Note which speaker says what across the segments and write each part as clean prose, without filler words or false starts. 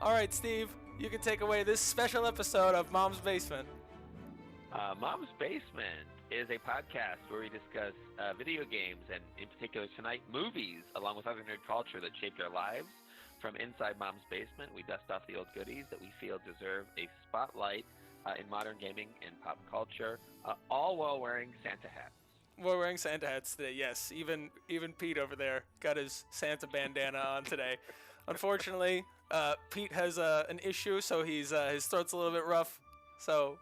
Speaker 1: All right, Steve, you can take away this special episode of Mom's Basement.
Speaker 2: Mom's Basement is a podcast where we discuss video games and, in particular tonight, movies, along with other nerd culture that shaped our lives. From inside Mom's Basement, we dust off the old goodies that we feel deserve a spotlight in modern gaming and pop culture, all while wearing Santa hats.
Speaker 1: We're wearing Santa hats today, yes. Even Pete over there got his Santa bandana on today. Unfortunately, Pete has an issue, so his throat's a little bit rough. So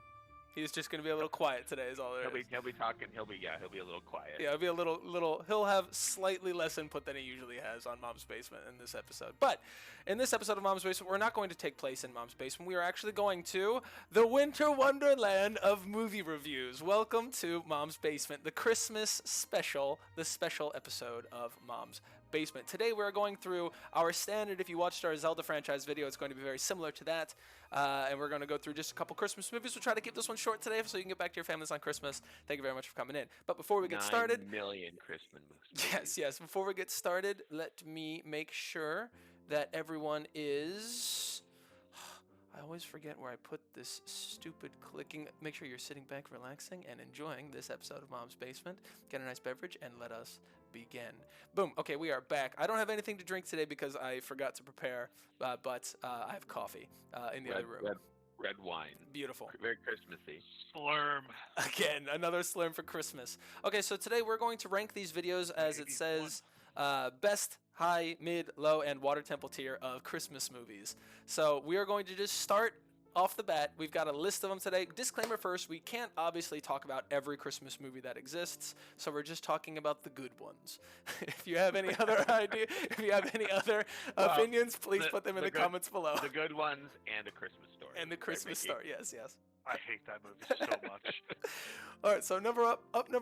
Speaker 1: he's just gonna be a little quiet today. Is all there is.
Speaker 2: He'll be talking. He'll be a little quiet.
Speaker 1: Yeah, he'll be a little. He'll have slightly less input than he usually has on Mom's Basement in this episode. But in this episode of Mom's Basement, we're not going to take place in Mom's Basement. We are actually going to the winter wonderland of movie reviews. Welcome to Mom's Basement, the Christmas special, the special episode of Mom's Basement. Today we're going through our standard. If you watched our Zelda franchise video, it's going to be very similar to that. And we're going to go through just a couple Christmas movies. We'll try to keep this one short today so you can get back to your families on Christmas. Thank you very much for coming in. But before we get started...
Speaker 2: 9 million Christmas movies.
Speaker 1: Yes. Before we get started, let me make sure that everyone is... I always forget where I put this stupid clicking. Make sure you're sitting back, relaxing, and enjoying this episode of Mom's Basement. Get a nice beverage, and let us begin. Boom. Okay, we are back. I don't have anything to drink today because I forgot to prepare, but I have coffee in the other room.
Speaker 2: Red wine.
Speaker 1: Beautiful.
Speaker 2: Very Christmassy.
Speaker 3: Slurm.
Speaker 1: Again, another slurm for Christmas. Okay, so today we're going to rank these videos as it says best, high, mid, low, and water temple tier of Christmas movies. So we are going to just start off the bat. We've got a list of them today. Disclaimer first, we can't obviously talk about every Christmas movie that exists, so we're just talking about the good ones. If you have any other opinions, please put them in the comments below.
Speaker 2: The good ones and A Christmas Story.
Speaker 1: And The Christmas Story, yes.
Speaker 3: I hate that movie so much.
Speaker 1: All right, so number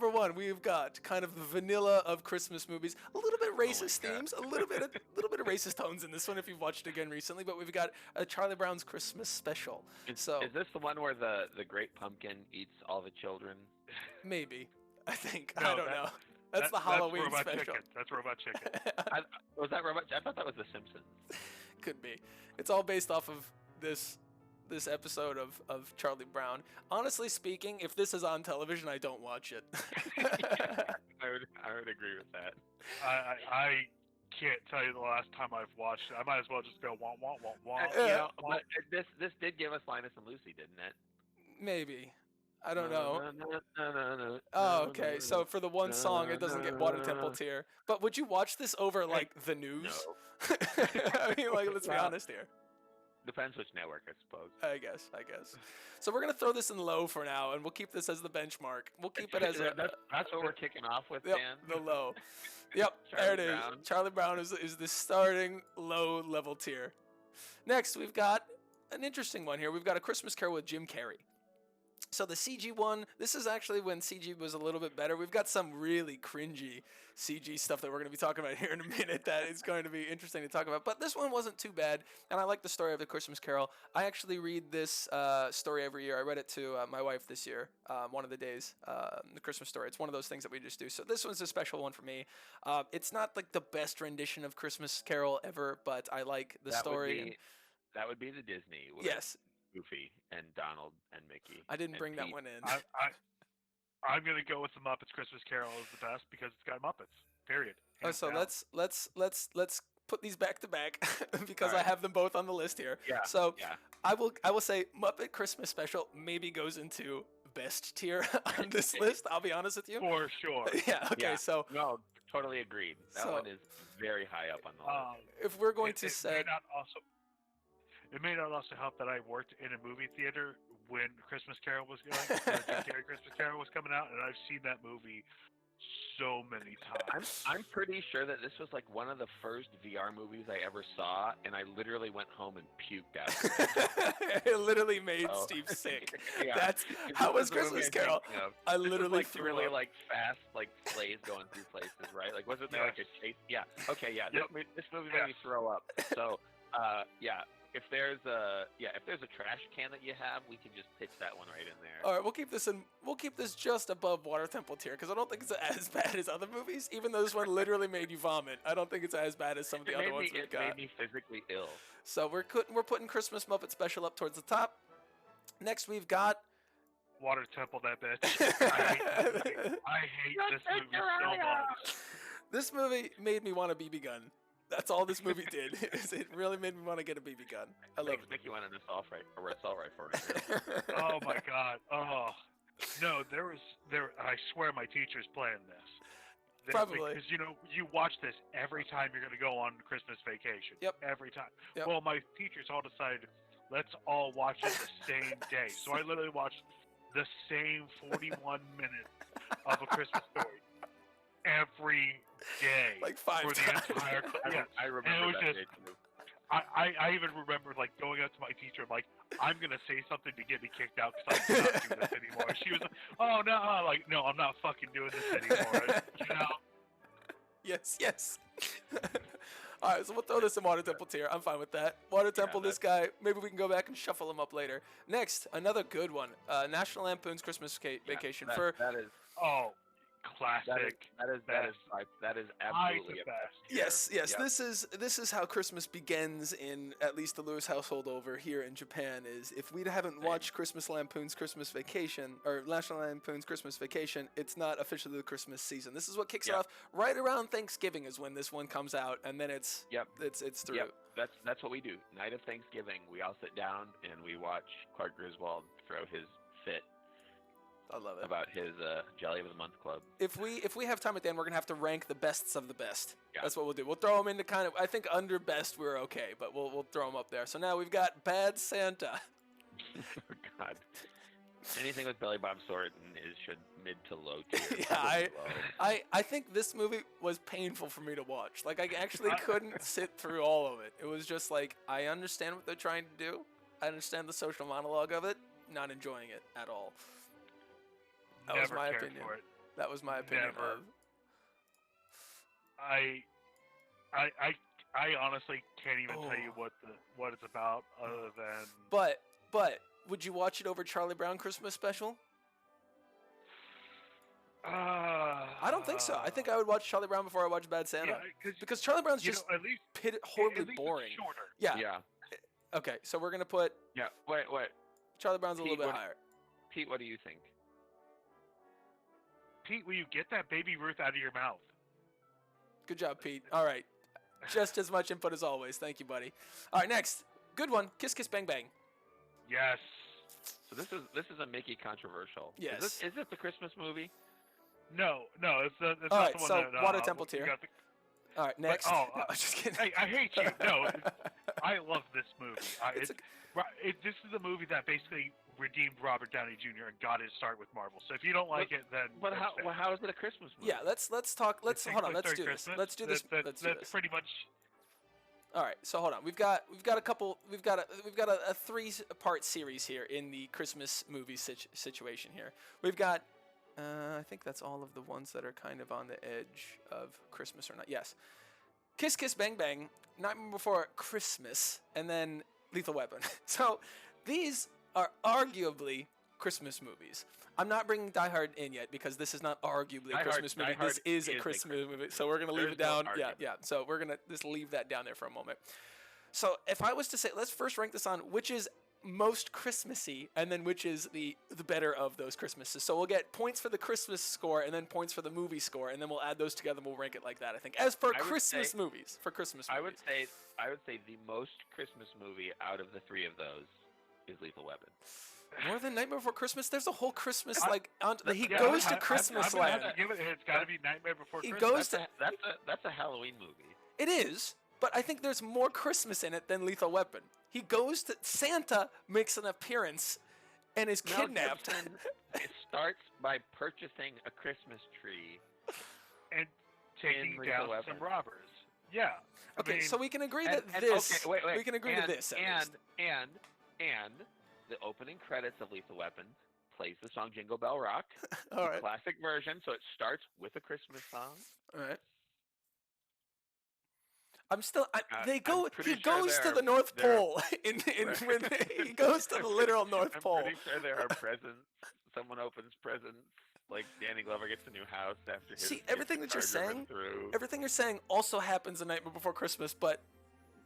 Speaker 1: one, we've got kind of the vanilla of Christmas movies. A little bit racist themes, a little bit of racist tones in this one if you've watched it again recently. But we've got Charlie Brown's Christmas special.
Speaker 2: Is this the one where the Great Pumpkin eats all the children?
Speaker 1: Maybe. I think.
Speaker 3: No,
Speaker 1: I don't know. That's the Halloween
Speaker 3: Robot
Speaker 1: special.
Speaker 3: Chicken. That's Robot Chicken.
Speaker 2: Was that Robot? I thought that was The Simpsons.
Speaker 1: Could be. It's all based off of this episode of Charlie Brown. Honestly speaking, if this is on television, I don't watch it.
Speaker 2: I would agree with that.
Speaker 3: I can't tell you the last time I've watched it. I might as well just go wah wah wah wah.
Speaker 2: But this did give us Linus and Lucy, didn't it?
Speaker 1: Maybe. I don't know. Oh, okay. So for the one song, it doesn't get Water Temple tier. But would you watch this over like the news?
Speaker 2: No.
Speaker 1: I mean, like, let's be honest here.
Speaker 2: Depends which network, I suppose.
Speaker 1: I guess. So we're gonna throw this in low for now, and we'll keep this as the benchmark. We'll keep it as
Speaker 2: that's what we're kicking off with,
Speaker 1: yep,
Speaker 2: Dan.
Speaker 1: the low. Yep, there it is. Charlie Brown is the starting low level tier. Next, we've got an interesting one here. We've got A Christmas Carol with Jim Carrey. So the CG one, this is actually when CG was a little bit better. We've got some really cringy CG stuff that we're going to be talking about here in a minute that is going to be interesting to talk about. But this one wasn't too bad, and I like the story of The Christmas Carol. I actually read this story every year. I read it to my wife this year, one of the days, The Christmas Story. It's one of those things that we just do. So this one's a special one for me. It's not like the best rendition of Christmas Carol ever, but I like the story.
Speaker 2: That would be the Disney.
Speaker 1: Yes.
Speaker 2: Goofy and Donald and Mickey.
Speaker 1: I didn't bring
Speaker 2: Pete.
Speaker 1: that one in.
Speaker 3: I'm gonna go with the Muppets Christmas Carol is the best because it's got Muppets. Period.
Speaker 1: So let's put these back to back because I have them both on the list here.
Speaker 2: Yeah.
Speaker 1: So I will say Muppet Christmas Special maybe goes into best tier on this list. I'll be honest with you.
Speaker 3: For sure.
Speaker 1: Yeah. Okay.
Speaker 2: Yeah.
Speaker 1: So
Speaker 2: no, totally agreed. That one is very high up on the list.
Speaker 1: If we're going to say.
Speaker 3: It may not also help that I worked in a movie theater when Christmas Carol was going, the Jim Carrey Christmas Carol was coming out, and I've seen that movie so many times.
Speaker 2: I'm pretty sure that this was like one of the first VR movies I ever saw, and I literally went home and puked after.
Speaker 1: It literally made Steve sick. That's how was Christmas Carol. I literally
Speaker 2: this was like really like fast like sleighs going through places, right? Like wasn't there like a chase? Yeah. Okay. Yeah.
Speaker 3: Yep.
Speaker 2: This movie made me throw up. So. if there's a trash can that you have, we can just pitch that one right in there.
Speaker 1: All right, we'll keep this just above Water Temple tier because I don't think it's as bad as other movies. Even though this one literally made you vomit, I don't think it's as bad as some of the other ones we've got.
Speaker 2: It made me physically ill.
Speaker 1: So we're putting Christmas Muppet Special up towards the top. Next, we've got
Speaker 3: Water Temple, that bitch. I hate this movie so much.
Speaker 1: This movie made me want a BB gun. That's all this movie did. It really made me want to get a BB gun. I love it.
Speaker 2: Make you want an assault rifle right now.
Speaker 3: Oh my god. Oh no, I swear my teacher's playing this.
Speaker 1: Probably.
Speaker 3: Because you watch this every time you're gonna go on Christmas vacation.
Speaker 1: Yep.
Speaker 3: Every time.
Speaker 1: Yep.
Speaker 3: Well, my teachers all decided let's all watch it the same day. So I literally watched the same 41 minutes of A Christmas Story every day,
Speaker 1: like 5
Speaker 3: for the
Speaker 1: times.
Speaker 3: entire class.
Speaker 2: I remember that day too.
Speaker 3: I even remember like going up to my teacher, I'm like, I'm gonna say something to get me kicked out because I cannot do this anymore. She was like, oh no, like no, I'm not fucking doing this anymore.
Speaker 1: Yes. All right, so we'll throw this in Water Temple tier. I'm fine with that. Water Temple, this guy, maybe we can go back and shuffle him up later. Next, another good one. National Lampoon's Christmas Vacation.
Speaker 2: That is
Speaker 3: classic.
Speaker 2: That is absolutely
Speaker 3: the best.
Speaker 1: Yes.
Speaker 2: Yep.
Speaker 1: This is how Christmas begins in at least the Lewis household over here in Japan. Is if we haven't watched Christmas Lampoon's Christmas Vacation or National Lampoon's Christmas Vacation, it's not officially the Christmas season. This is what kicks it off. Right around Thanksgiving is when this one comes out, and then it's through.
Speaker 2: Yep. That's what we do. Night of Thanksgiving, we all sit down and we watch Clark Griswold throw his fit.
Speaker 1: I love it.
Speaker 2: About his Jelly of the Month Club.
Speaker 1: If we have time at the end, we're gonna have to rank the bests of the best.
Speaker 2: Yeah.
Speaker 1: That's what we'll do. We'll throw them into kind of. I think under best we're okay, but we'll throw them up there. So now we've got Bad Santa.
Speaker 2: Oh God. Anything with Billy Bob Thornton should mid to low tier.
Speaker 1: Yeah, I think this movie was painful for me to watch. Like I actually couldn't sit through all of it. It was just like I understand what they're trying to do. I understand the social monologue of it. Not enjoying it at all. That was my opinion.
Speaker 3: For it.
Speaker 1: That was my opinion.
Speaker 3: Never. I honestly can't even tell you what it's about other than.
Speaker 1: But would you watch it over Charlie Brown Christmas Special? I don't think so. I think I would watch Charlie Brown before I watch Bad Santa.
Speaker 3: Yeah,
Speaker 1: because Charlie Brown's just
Speaker 3: at least
Speaker 1: horribly
Speaker 3: at least
Speaker 1: boring.
Speaker 3: It's shorter.
Speaker 1: Yeah. Okay, so we're gonna put.
Speaker 2: Yeah. Wait.
Speaker 1: Charlie Brown's a little bit higher.
Speaker 2: Pete, what do you think?
Speaker 3: Pete, will you get that Baby Ruth out of your mouth?
Speaker 1: Good job, Pete. All right. Just as much input as always. Thank you, buddy. All right, next. Good one. Kiss Kiss Bang Bang.
Speaker 3: Yes.
Speaker 2: So this is a Mickey controversial.
Speaker 1: Yes.
Speaker 2: Is it the Christmas movie?
Speaker 3: No, it's not
Speaker 1: All right,
Speaker 3: the one
Speaker 1: so
Speaker 3: that.
Speaker 1: Water Temple tier. All right, next.
Speaker 3: No,
Speaker 1: just kidding.
Speaker 3: Hey, I hate you. No, I love this movie. This is a movie that basically redeemed Robert Downey Jr. and got his start with Marvel. So if you don't like it, then.
Speaker 2: But how is it a Christmas movie?
Speaker 1: Yeah, let's talk. Hold on. Let's do this. Let's do this. Let's do this.
Speaker 3: That's pretty much.
Speaker 1: All right, so hold on. We've got a 3-part series here in the Christmas movie situation here. We've got I think that's all of the ones that are kind of on the edge of Christmas or not. Yes. Kiss Kiss Bang Bang, Nightmare Before Christmas, and then Lethal Weapon. So these are arguably Christmas movies. I'm not bringing Die Hard in yet because this is not arguably a Christmas movie. This is a Christmas movie. So we're going to leave it down. Yeah. So we're going to just leave that down there for a moment. So if I was to say, let's first rank this on which is most Christmassy and then which is the better of those Christmases. So we'll get points for the Christmas score and then points for the movie score, and then we'll add those together and we'll rank it like that, I think. As for Christmas movies. I
Speaker 2: would say the most Christmas movie out of the three of those is Lethal Weapon.
Speaker 1: More than Nightmare Before Christmas? There's a whole Christmas he goes to Christmas land.
Speaker 3: It's got to be Nightmare Before Christmas.
Speaker 1: Goes
Speaker 2: that's a Halloween movie.
Speaker 1: It is, but I think there's more Christmas in it than Lethal Weapon. He goes to Santa makes an appearance and is kidnapped.
Speaker 2: It starts by purchasing a Christmas tree
Speaker 3: and taking down some robbers. Yeah.
Speaker 1: Okay, so we can agree that this.
Speaker 2: Okay, wait.
Speaker 1: We can agree to this.
Speaker 2: And the opening credits of Lethal Weapon plays the song Jingle Bell Rock,
Speaker 1: All right.
Speaker 2: Classic version. So it starts with a Christmas song.
Speaker 1: All right. I'm still. They go.
Speaker 2: I'm pretty
Speaker 1: He
Speaker 2: sure
Speaker 1: goes to
Speaker 2: there
Speaker 1: the North
Speaker 2: there are-
Speaker 1: Pole. When he goes to the literal North
Speaker 2: I'm
Speaker 1: Pole.
Speaker 2: pretty sure there are presents. Someone opens presents. Like Danny Glover gets a new house after his.
Speaker 1: See, everything that you're
Speaker 2: car driven
Speaker 1: saying,
Speaker 2: through.
Speaker 1: everything you're saying also happens the Nightmare Before Christmas, but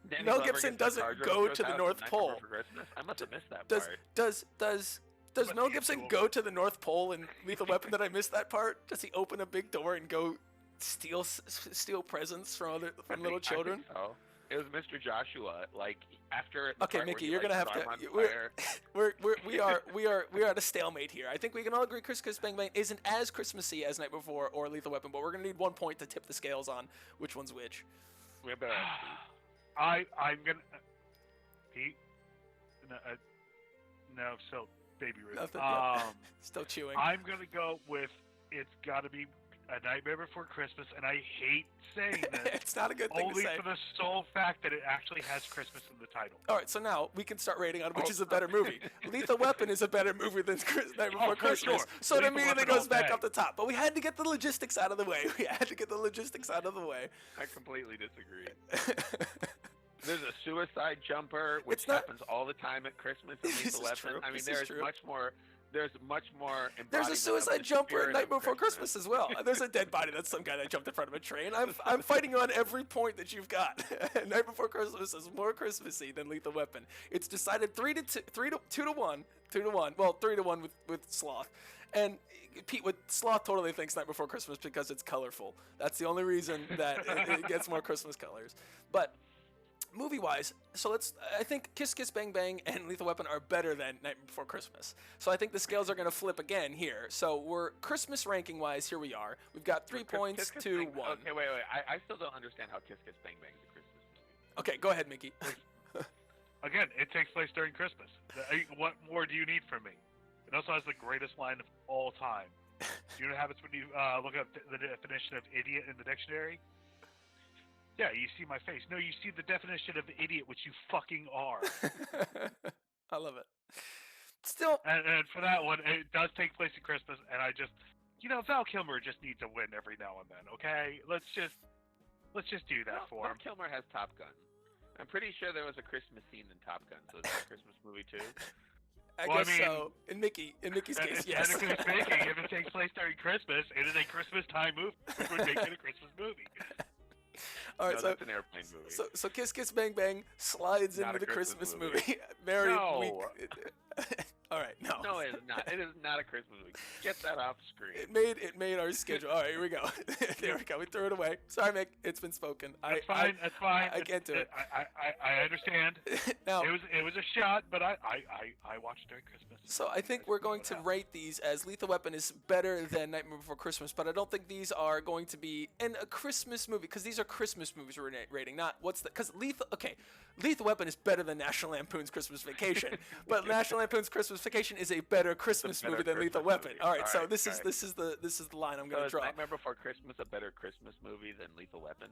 Speaker 2: Danny
Speaker 1: Mel
Speaker 2: Glover
Speaker 1: Gibson
Speaker 2: gets his
Speaker 1: doesn't
Speaker 2: car driven
Speaker 1: go
Speaker 2: through his
Speaker 1: to the
Speaker 2: house
Speaker 1: North
Speaker 2: the night
Speaker 1: Pole.
Speaker 2: before Christmas. I must have missed that
Speaker 1: Does
Speaker 2: part.
Speaker 1: does Mel Gibson go to the North Pole in Lethal Weapon? Did I miss that part? Does he open a big door and go steal presents from little children?
Speaker 2: I think so. It was Mr. Joshua. Like after.
Speaker 1: Okay, Mickey, you're gonna have to. We are at a stalemate here. I think we can all agree Kiss Kiss Bang Bang isn't as Christmassy as Night Before or Lethal Weapon, but we're gonna need 1 point to tip the scales on which one's which.
Speaker 2: We better.
Speaker 3: I'm gonna. Pete. No, still baby Ruth.
Speaker 1: Nothing, yep. Still chewing.
Speaker 3: I'm gonna go with it's got to be A Nightmare Before Christmas, and I hate saying this.
Speaker 1: It's not a good thing
Speaker 3: only
Speaker 1: to say.
Speaker 3: for the sole fact that it actually has Christmas in the title.
Speaker 1: All right, so now we can start rating on which is a better movie. Lethal Weapon is a better movie than Night Before Christmas,
Speaker 3: sure.
Speaker 1: so it
Speaker 3: Lethal
Speaker 1: immediately
Speaker 3: Weapon
Speaker 1: goes
Speaker 3: all
Speaker 1: back
Speaker 3: day.
Speaker 1: up the top. But we had to get the logistics out of the way.
Speaker 2: I completely disagree. There's a suicide jumper, which
Speaker 1: It's not-
Speaker 2: happens all the time at Christmas in
Speaker 1: This
Speaker 2: Lethal
Speaker 1: is
Speaker 2: Weapon.
Speaker 1: true.
Speaker 2: I mean,
Speaker 1: This is
Speaker 2: there's
Speaker 1: true.
Speaker 2: much more. There's much more.
Speaker 1: There's a
Speaker 2: embodiment of
Speaker 1: suicide
Speaker 2: the
Speaker 1: jumper at
Speaker 2: spirit
Speaker 1: Night
Speaker 2: of
Speaker 1: Before Christmas as well. There's a dead body. That's some guy that jumped in front of a train. I'm fighting you on every point that you've got. Night Before Christmas is more Christmassy than Lethal Weapon. It's decided 2 to 1. Well, 3 to 1 with Sloth. And Pete with Sloth totally thinks Night Before Christmas because it's colorful. That's the only reason that it gets more Christmas colors. But movie-wise, I think Kiss Kiss Bang Bang and Lethal Weapon are better than Night Before Christmas. So I think the scales are going to flip again here. So we're Christmas ranking-wise, here we are. We've got 3 points to 1.
Speaker 2: Okay, wait. I still don't understand how Kiss Kiss Bang Bang is a Christmas movie.
Speaker 1: Okay, go ahead, Mickey.
Speaker 3: Again, it takes place during Christmas. What more do you need from me? It also has the greatest line of all time. You know what happens when you look up the definition of idiot in the dictionary? Yeah, you see my face. No, you see the definition of idiot, which you fucking are.
Speaker 1: I love it. Still,
Speaker 3: And for that one, it does take place at Christmas, and I just, Val Kilmer just needs a win every now and then. Okay, let's just do that for him.
Speaker 2: Kilmer has Top Gun. I'm pretty sure there was a Christmas scene in Top Gun, so is that a Christmas movie too?
Speaker 1: I
Speaker 3: Well, I
Speaker 1: guess
Speaker 3: mean,
Speaker 1: so. In Mickey's case, yes.
Speaker 3: Technically speaking, if it takes place during Christmas, it is a Christmas time movie, which would make it a Christmas movie.
Speaker 1: All right,
Speaker 2: No,
Speaker 1: so
Speaker 2: that's an airplane movie.
Speaker 1: So Kiss Kiss Bang Bang slides
Speaker 2: Not
Speaker 1: into
Speaker 2: a
Speaker 1: the Christmas
Speaker 2: Christmas
Speaker 1: movie.
Speaker 2: movie.
Speaker 1: Very
Speaker 2: No.
Speaker 1: weak. All right, no.
Speaker 2: No, it is not. It is not a Christmas movie. Get that off screen.
Speaker 1: It made our schedule. All right, here we go. There we go. We threw it away. Sorry, Mick. It's been spoken.
Speaker 3: That's fine. That's fine.
Speaker 1: I can't do it.
Speaker 3: I understand.
Speaker 1: Now,
Speaker 3: It was a shot, but I watched during Christmas.
Speaker 1: so I think we're going to rate these as Lethal Weapon is better than Nightmare Before Christmas, but I don't think these are going to be in a Christmas movie because these are Christmas movies we're rating. Not because Lethal Weapon is better than National Lampoon's Christmas Vacation, but National Lampoon's Christmas Vacation is a better Christmas movie than Lethal Weapon. All right, so this is the line I'm going to
Speaker 2: is
Speaker 1: draw.
Speaker 2: Nightmare Before Christmas a better Christmas movie than Lethal Weapon?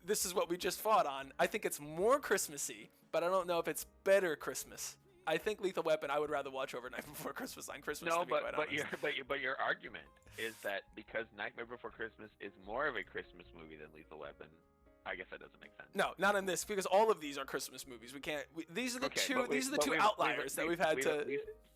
Speaker 1: This is what we just fought on. I think it's more Christmassy, but I don't know if it's better Christmas. I think Lethal Weapon I would rather watch over Night Before Christmas on Christmas.
Speaker 2: No,
Speaker 1: to be quite honest.
Speaker 2: but your argument is that because Nightmare Before Christmas is more of a Christmas movie than Lethal Weapon, I guess that doesn't make sense.
Speaker 1: No, not in this because all of these are Christmas movies. We can't. These are the
Speaker 2: Okay,
Speaker 1: two outliers that we've had to.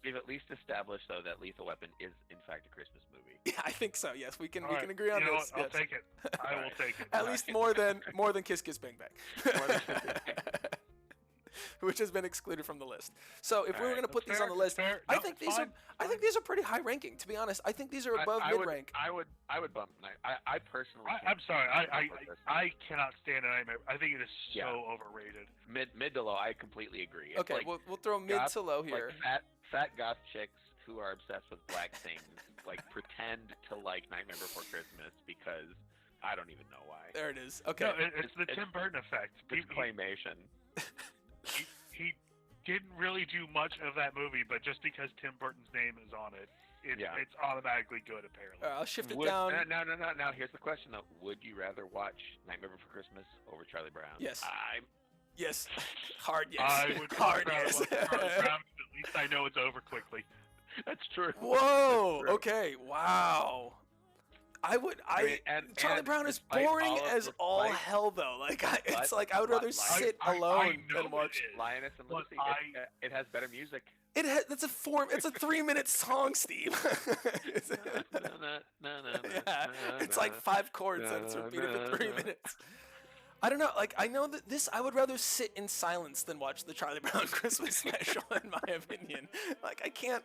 Speaker 2: We've at least established though that Lethal Weapon is in fact a Christmas movie.
Speaker 1: Yeah, I think so. Yes, we can.
Speaker 3: All
Speaker 1: We
Speaker 3: right,
Speaker 1: can agree on
Speaker 3: you know
Speaker 1: this.
Speaker 3: what? I'll
Speaker 1: yes.
Speaker 3: take it. I will take it.
Speaker 1: At least more than Kiss Kiss Bang Bang,
Speaker 2: More than Kiss Kiss Bang Bang.
Speaker 1: which has been excluded from the list. So if we were
Speaker 2: Alright,
Speaker 1: going to put these
Speaker 3: fair,
Speaker 1: on the list,
Speaker 3: fair.
Speaker 1: I
Speaker 3: No,
Speaker 1: think
Speaker 3: it's
Speaker 1: these
Speaker 3: fine,
Speaker 1: are. I think these are pretty high ranking. To be honest, I think these are above mid rank.
Speaker 2: I would bump Night. I personally.
Speaker 3: I'm sorry.
Speaker 2: Nightmare Before Christmas.
Speaker 3: I cannot stand a Nightmare. I think it is so
Speaker 2: Yeah.
Speaker 3: overrated.
Speaker 2: mid to low. I completely agree. It's
Speaker 1: Okay,
Speaker 2: like
Speaker 1: we'll throw mid
Speaker 2: goth-
Speaker 1: to low here.
Speaker 2: Like fat goth chicks who are obsessed with black things like pretend to like Nightmare Before Christmas because I don't even know why.
Speaker 1: There it is. Okay.
Speaker 3: No, it's the Tim Burton effect.
Speaker 2: It's claymation.
Speaker 3: He didn't really do much of that movie, but just because Tim Burton's name is on it, it's automatically good, apparently.
Speaker 1: All right, I'll shift it down.
Speaker 2: No. Now here's the question though: would you rather watch Nightmare Before Christmas over Charlie Brown?
Speaker 1: Yes. Yes. Hard yes.
Speaker 3: I would
Speaker 1: Hard
Speaker 3: rather
Speaker 1: yes.
Speaker 3: watch Charlie Brown, 'cause at least I know it's over quickly.
Speaker 2: That's true.
Speaker 1: Whoa.
Speaker 2: That's true.
Speaker 1: Okay. Wow. Charlie Brown is
Speaker 2: despite
Speaker 1: boring
Speaker 2: all of
Speaker 1: as
Speaker 2: the
Speaker 1: all
Speaker 2: slight-
Speaker 1: hell though. Like it's
Speaker 2: but-
Speaker 1: like I would rather
Speaker 2: but
Speaker 1: sit
Speaker 3: I
Speaker 1: alone
Speaker 3: know
Speaker 1: than watch.
Speaker 3: it is.
Speaker 2: Lioness and
Speaker 3: But
Speaker 2: Lucy. It has better music.
Speaker 1: It's a 3-minute song, Steve. Yeah, it's like 5 chords and it's repeated for 3 minutes. I don't know. Like I know that I would rather sit in silence than watch the Charlie Brown Christmas special. In my opinion, like I can't.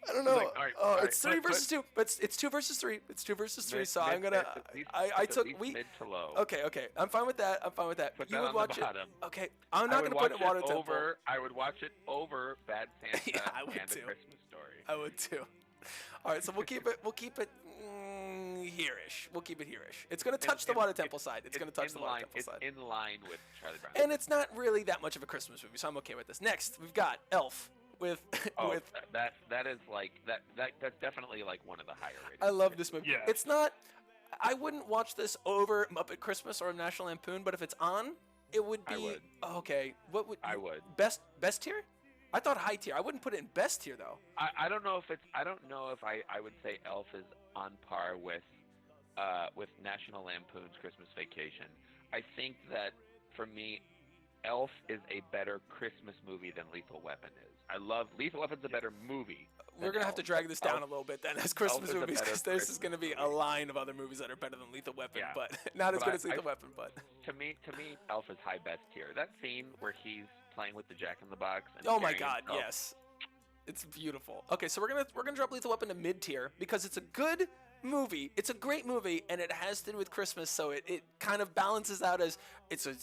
Speaker 1: I don't know.
Speaker 2: Like, all right,
Speaker 1: it's 3 versus 2, but it's 2 versus 3. It's 2 versus 3. So I'm gonna. I took
Speaker 2: mid to low.
Speaker 1: Okay. I'm fine with that.
Speaker 2: Put
Speaker 1: You
Speaker 2: that
Speaker 1: would
Speaker 2: on
Speaker 1: watch
Speaker 2: the bottom.
Speaker 1: it. Okay. I'm not gonna put it in Water Temple.
Speaker 2: I would watch it over Bad Santa
Speaker 1: Yeah, I would
Speaker 2: and
Speaker 1: too.
Speaker 2: A Christmas Story.
Speaker 1: I would too. All right. So we'll keep it. Here-ish. We'll keep it here-ish. It's gonna touch the Water Temple side. It's gonna touch the Water Temple side.
Speaker 2: It's in line with Charlie Brown.
Speaker 1: And it's not really that much of a Christmas movie, so I'm okay with this. Next, we've got Elf with
Speaker 2: that is like that's definitely like one of the higher rated.
Speaker 1: I love this movie.
Speaker 3: Yeah.
Speaker 1: It's not. I wouldn't watch this over Muppet Christmas or National Lampoon, but if it's on, it would be.
Speaker 2: I would.
Speaker 1: Okay. What would
Speaker 2: I would.
Speaker 1: best tier? I thought high tier. I wouldn't put it in best tier though.
Speaker 2: I don't know if I would say Elf is on par with National Lampoon's Christmas Vacation. I think that for me, Elf is a better Christmas movie than Lethal Weapon is. I love Lethal Weapon's a better movie.
Speaker 1: We're gonna have to drag this down a little bit then as Christmas
Speaker 2: is a
Speaker 1: movies,
Speaker 2: better
Speaker 1: because this is
Speaker 2: Christmas
Speaker 1: gonna be a
Speaker 2: movie.
Speaker 1: line of other movies that are better than Lethal Weapon,
Speaker 2: Yeah.
Speaker 1: but not as
Speaker 2: But
Speaker 1: good as Lethal Weapon. But
Speaker 2: To me, Elf is high best tier. That scene where he's playing with the Jack in the Box. And
Speaker 1: oh my
Speaker 2: carrying
Speaker 1: God,
Speaker 2: himself-
Speaker 1: yes, it's beautiful. Okay, so we're gonna drop Lethal Weapon to mid tier because it's a good movie. It's a great movie, and it has to do with Christmas, so it kind of balances out as it's a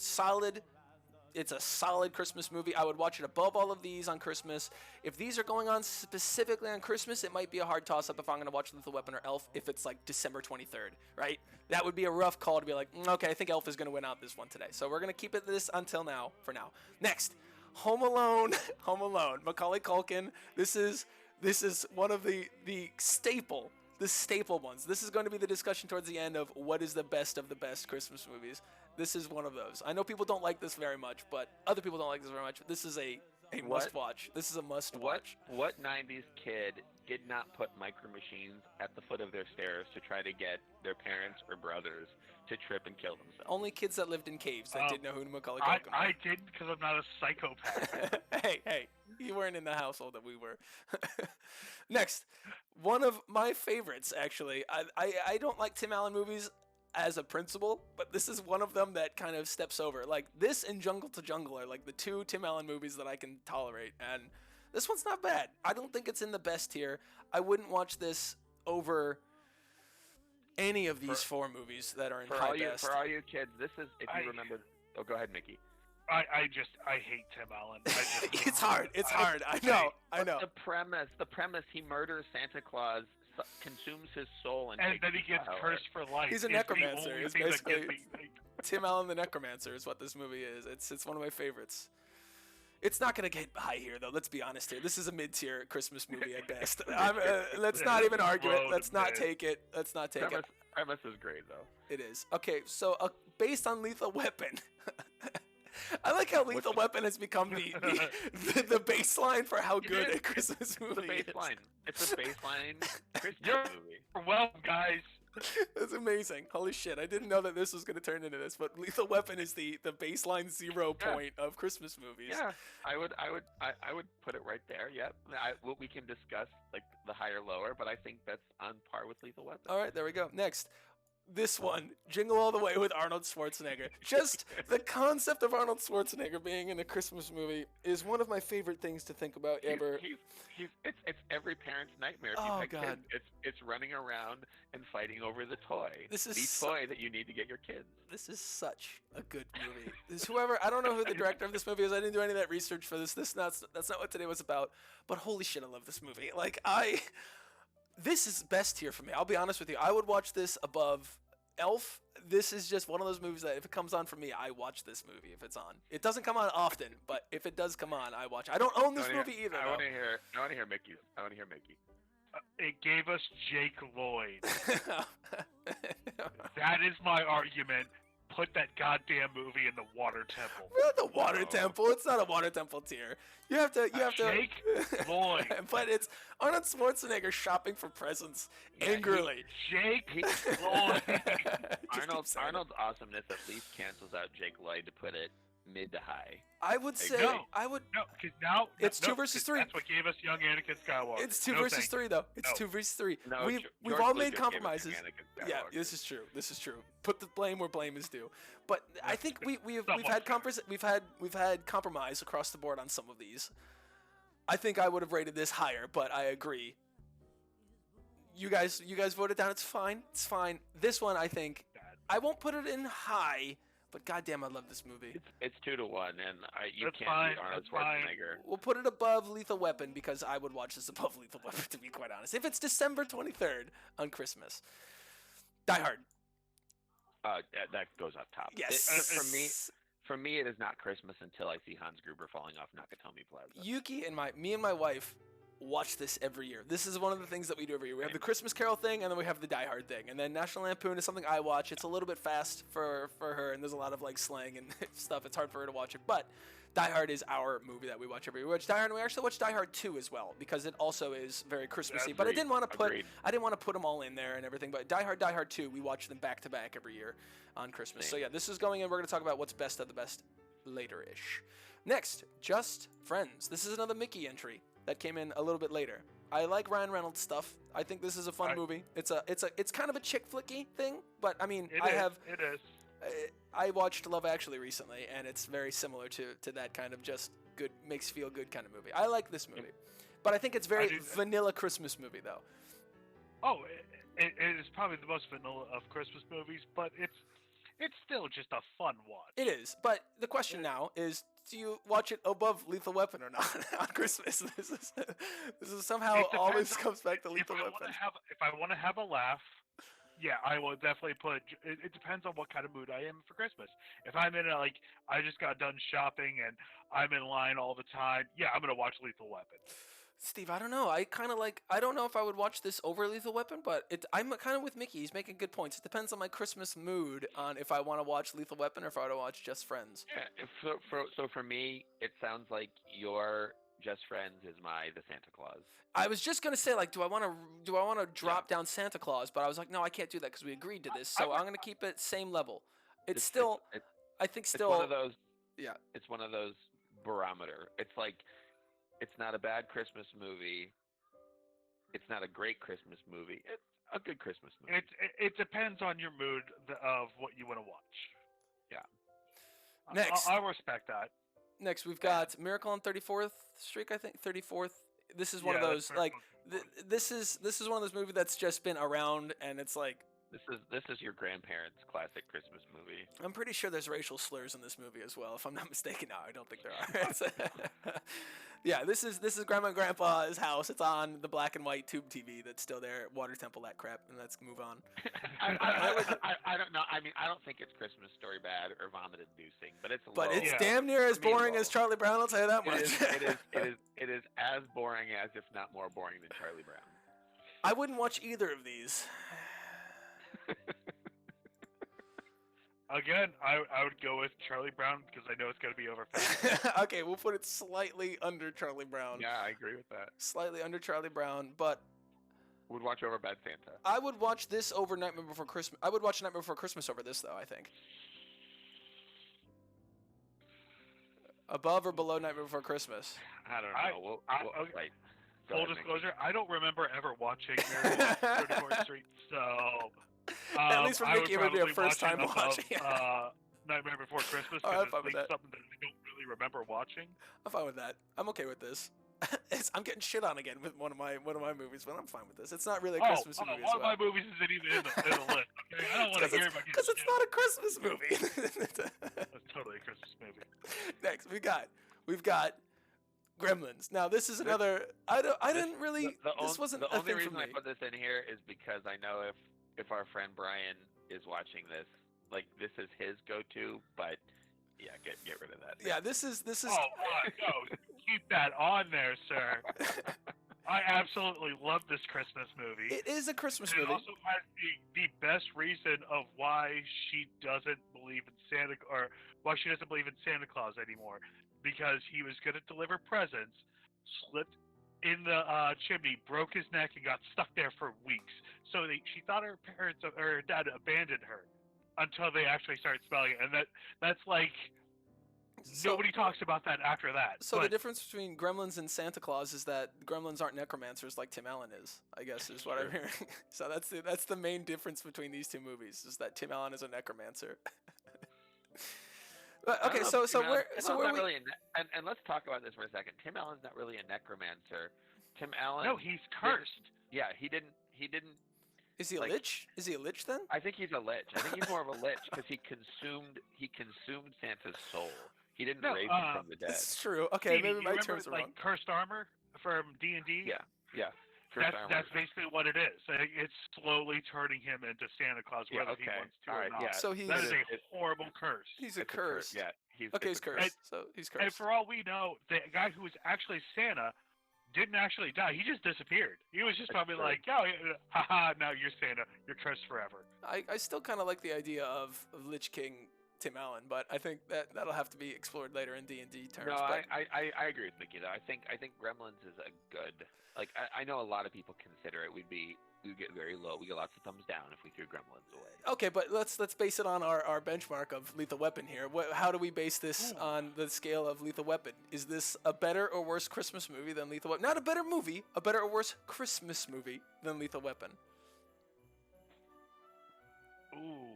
Speaker 1: solid Christmas movie. I would watch it above all of these on Christmas. If these are going on specifically on Christmas, it might be a hard toss-up if I'm going to watch Lethal Weapon or Elf if it's like December 23rd, right? That would be a rough call to be like, okay, I think Elf is going to win out this one today. So we're going to keep it this until now, for now. Next, Home Alone. Home Alone. Macaulay Culkin. This is one of the staple ones. This is going to be the discussion towards the end of what is the best of the best Christmas movies. This is one of those. I know people don't like this very much, but other people don't like this very much. This is a must-watch. This is a must-watch.
Speaker 2: What 90s kid did not put Micro Machines at the foot of their stairs to try to get their parents or brothers to trip and kill themselves?
Speaker 1: Only kids that lived in caves that didn't know who Macaulay Culkin was.
Speaker 3: I didn't because I'm not a psychopath.
Speaker 1: Hey, you weren't in the household that we were. Next, one of my favorites, actually. I don't like Tim Allen movies as a principle, but this is one of them that kind of steps over. Like this and Jungle to Jungle are like the 2 Tim Allen movies that I can tolerate, and this one's not bad. I don't think it's in the best tier. I wouldn't watch this over any of these 4 movies that are in high best.
Speaker 2: For all you kids, this is, if you remember... Oh, go ahead, Mickey.
Speaker 3: I hate Tim Allen.
Speaker 1: It's hard. It's hard. I know.
Speaker 2: The premise, he murders Santa Claus, consumes his soul, and
Speaker 3: then he gets cursed for life.
Speaker 1: He's a necromancer. It's basically Tim Allen the Necromancer is what this movie is. It's one of my favorites. It's not gonna get high here though. Let's be honest here. This is a mid-tier Christmas movie at best. Let's not even argue it. Let's not take it. Let's not take it.
Speaker 2: Premise is great though.
Speaker 1: It is. Okay, so based on Lethal Weapon. I like how Lethal Weapon has become the baseline for how good a Christmas movie is.
Speaker 2: It's a baseline Christmas movie.
Speaker 3: You're welcome, guys.
Speaker 1: That's amazing. Holy shit, I didn't know that this was going to turn into this, but Lethal Weapon is the baseline 0 point of Christmas movies.
Speaker 2: Yeah, I would put it right there. Yep. We can discuss like the higher lower, but I think that's on par with Lethal Weapon.
Speaker 1: All right, there we go. Next. This one, Jingle All the Way with Arnold Schwarzenegger. Just the concept of Arnold Schwarzenegger being in a Christmas movie is one of my favorite things to think about ever.
Speaker 2: It's every parent's nightmare.
Speaker 1: Oh God!
Speaker 2: It's running around and fighting over the toy.
Speaker 1: This is
Speaker 2: the toy that you need to get your kids.
Speaker 1: This is such a good movie. I don't know who the director of this movie is. I didn't do any of that research for this. That's not what today was about. But holy shit, I love this movie. This is best tier for me. I'll be honest with you. I would watch this above Elf. This is just one of those movies that if it comes on for me, I watch this movie if it's on. It doesn't come on often, but if it does come on, I watch it. I don't own this movie either.
Speaker 2: I want to hear Mickey.
Speaker 3: It gave us Jake Lloyd. That is my argument. put that goddamn movie in the water temple.
Speaker 1: Not the water temple. It's not a water temple tier. You have to.
Speaker 3: Jake Lloyd.
Speaker 1: But it's Arnold Schwarzenegger shopping for presents angrily.
Speaker 3: Jake Lloyd.
Speaker 2: Arnold's awesomeness at least cancels out Jake Lloyd to put it mid to high.
Speaker 1: I would say
Speaker 3: No, because now
Speaker 1: it's 2 versus 3.
Speaker 3: That's what gave us young Anakin Skywalker.
Speaker 1: It's 2 versus 3 though. It's 2 versus 3.
Speaker 2: No,
Speaker 1: We've all made compromises. Yeah, this is true. This is true. Put the blame where blame is due. But I think we've had compromise across the board on some of these. I think I would have rated this higher, but I agree. You guys voted down. It's fine. It's fine. This one I think I won't put it in high. But goddamn, I love this movie.
Speaker 2: It's 2 to 1, and you
Speaker 3: That's
Speaker 2: can't
Speaker 3: fine,
Speaker 2: beat Arnold
Speaker 3: that's fine.
Speaker 2: Schwarzenegger.
Speaker 1: We'll put it above Lethal Weapon because I would watch this above Lethal Weapon, to be quite honest. If it's December 23rd on Christmas. Die Hard.
Speaker 2: That goes up top.
Speaker 1: Yes.
Speaker 2: For me, it is not Christmas until I see Hans Gruber falling off Nakatomi Plaza.
Speaker 1: Yuki and me and my wife watch this every year. This is one of the things that we do every year. We have the Christmas Carol thing, and then we have the Die Hard thing. And then National Lampoon is something I watch. It's a little bit fast for her, and there's a lot of like slang and stuff. It's hard for her to watch it. But Die Hard is our movie that we watch every year. We watch Die Hard, and we actually watch Die Hard 2 as well because it also is very Christmassy. But I didn't want to put them all in there and everything. But Die Hard 2, we watch them back to back every year on Christmas. So yeah, this is going in. We're going to talk about what's best of the best later-ish. Next, Just Friends. This is another Mickey entry that came in a little bit later. I like Ryan Reynolds stuff. I think this is a fun movie. It's kind of a chick flicky thing, but I mean,
Speaker 3: It is.
Speaker 1: I watched Love Actually recently, and it's very similar to that kind of just good, makes you feel good kind of movie. I like this movie, but I think it's very vanilla Christmas movie though.
Speaker 3: Oh, it is probably the most vanilla of Christmas movies, but it's still just a fun watch.
Speaker 1: It is, but the question now is, do you watch it above Lethal Weapon or not on Christmas? This is somehow always comes back to Lethal Weapon.
Speaker 3: If I want to have a laugh, yeah, I will definitely put. It depends on what kind of mood I am for Christmas. If I'm in I just got done shopping and I'm in line all the time, yeah, I'm gonna watch Lethal Weapon.
Speaker 1: Steve, I don't know. I don't know if I would watch this over Lethal Weapon, but I'm kind of with Mickey. He's making good points. It depends on my Christmas mood on if I want to watch Lethal Weapon or if I want to watch Just Friends.
Speaker 2: Yeah, so for me, it sounds like your Just Friends is the Santa Claus.
Speaker 1: I was just gonna say, do I want to drop down Santa Claus? But I was like, no, I can't do that because we agreed to this. So I'm gonna keep it same level. It's one of those. Yeah.
Speaker 2: It's one of those barometer. It's like. It's not a bad Christmas movie. It's not a great Christmas movie. It's a good Christmas movie.
Speaker 3: It depends on your mood of what you want to watch.
Speaker 2: Yeah.
Speaker 1: Next,
Speaker 3: I respect that.
Speaker 1: Next, we've got Miracle on 34th Street. I think 34th. This is one of those this is one of those movies that's just been around, and it's like.
Speaker 2: This is your grandparents' classic Christmas movie.
Speaker 1: I'm pretty sure there's racial slurs in this movie as well, if I'm not mistaken. No, I don't think there are. Yeah, this is Grandma and Grandpa's house. It's on the black and white tube TV that's still there. Water Temple, that crap. And let's move on.
Speaker 2: I don't know. I mean, I don't think it's Christmas Story bad or vomit-inducing, but it's
Speaker 1: damn near as boring as Charlie Brown. I'll tell you that much.
Speaker 2: It is as boring as, if not more boring than Charlie Brown.
Speaker 1: I wouldn't watch either of these.
Speaker 3: Again, I would go with Charlie Brown because I know it's going to be over fast.
Speaker 1: Okay, we'll put it slightly under Charlie Brown.
Speaker 2: Yeah, I agree with that.
Speaker 1: Slightly under Charlie Brown, but...
Speaker 2: Would watch over Bad Santa.
Speaker 1: I would watch this over Nightmare Before Christmas. I would watch Nightmare Before Christmas over this, though, I think. Above or below Nightmare Before Christmas?
Speaker 2: I don't know.
Speaker 3: Okay. Full disclosure, I don't remember ever watching Miracle on 34th Street, so...
Speaker 1: At least for Mickey, it would be a first time watching.
Speaker 3: Nightmare Before Christmas,
Speaker 1: I'm
Speaker 3: because
Speaker 1: fine with
Speaker 3: it's
Speaker 1: that.
Speaker 3: something that I don't really remember watching.
Speaker 1: I'm fine with that. I'm okay with this. I'm getting shit on again with one of my movies, but I'm fine with this. It's not really a Christmas movie.
Speaker 3: One of my movies isn't even in the list. Okay, I don't want to hear about it
Speaker 1: because it's not a Christmas movie.
Speaker 3: That's totally a Christmas movie.
Speaker 1: Next, we've got Gremlins. Now this is another. This wasn't
Speaker 2: the
Speaker 1: a
Speaker 2: only
Speaker 1: thing
Speaker 2: reason
Speaker 1: for me.
Speaker 2: I put this in here is because I know if our friend Brian is watching this, like this is his go-to. But yeah, get rid of that.
Speaker 1: Yeah, this is.
Speaker 3: Oh no, keep that on there, sir. I absolutely love this Christmas movie.
Speaker 1: It is a Christmas
Speaker 3: And
Speaker 1: movie.
Speaker 3: it also has the best reason of why she doesn't believe in Santa, or why she doesn't believe in Santa Claus anymore. Because he was going to deliver presents, slipped in the chimney, broke his neck, and got stuck there for weeks. So she thought her parents or her dad abandoned her until they actually started smelling it. And that's like... Nobody talks about that after that.
Speaker 1: So the difference between Gremlins and Santa Claus is that Gremlins aren't necromancers like Tim Allen is, I guess, is what I'm hearing. So that's the main difference between these two movies, is that Tim Allen is a necromancer. Okay, so where
Speaker 2: really and let's talk about this for a second. Tim Allen's not really a necromancer. Tim Allen.
Speaker 3: No, he's cursed.
Speaker 2: Yeah, he didn't.
Speaker 1: Is he a lich? Is he a lich then?
Speaker 2: I think he's a lich. I think he's more of a lich because he consumed Santa's soul. He didn't raise him from the dead.
Speaker 1: It's true. Okay,
Speaker 3: Stevie,
Speaker 1: maybe my terms are wrong.
Speaker 3: Cursed Armor from D&D?
Speaker 2: Yeah.
Speaker 3: That's basically what it is. It's slowly turning him into Santa Claus, whether he wants to or not.
Speaker 2: Yeah.
Speaker 1: So
Speaker 3: that is a horrible curse.
Speaker 1: He's a curse.
Speaker 2: Yeah.
Speaker 1: He's cursed. So he's cursed.
Speaker 3: And for all we know, the guy who was actually Santa didn't actually die. He just disappeared. He was just probably like, "Oh, haha, now you're Santa. You're cursed forever."
Speaker 1: I still kind of like the idea of Lich King Tim Allen, but I think that'll have to be explored later in D&D terms.
Speaker 2: No,
Speaker 1: but
Speaker 2: I agree with Mickey though. I think Gremlins is a good. Like I know a lot of people consider it. We get very low. We get lots of thumbs down if we threw Gremlins away.
Speaker 1: Okay, but let's base it on our benchmark of Lethal Weapon here. How do we base this on the scale of Lethal Weapon? Is this a better or worse Christmas movie than Lethal Weapon? Not a better movie, a better or worse Christmas movie than Lethal Weapon.
Speaker 3: Ooh,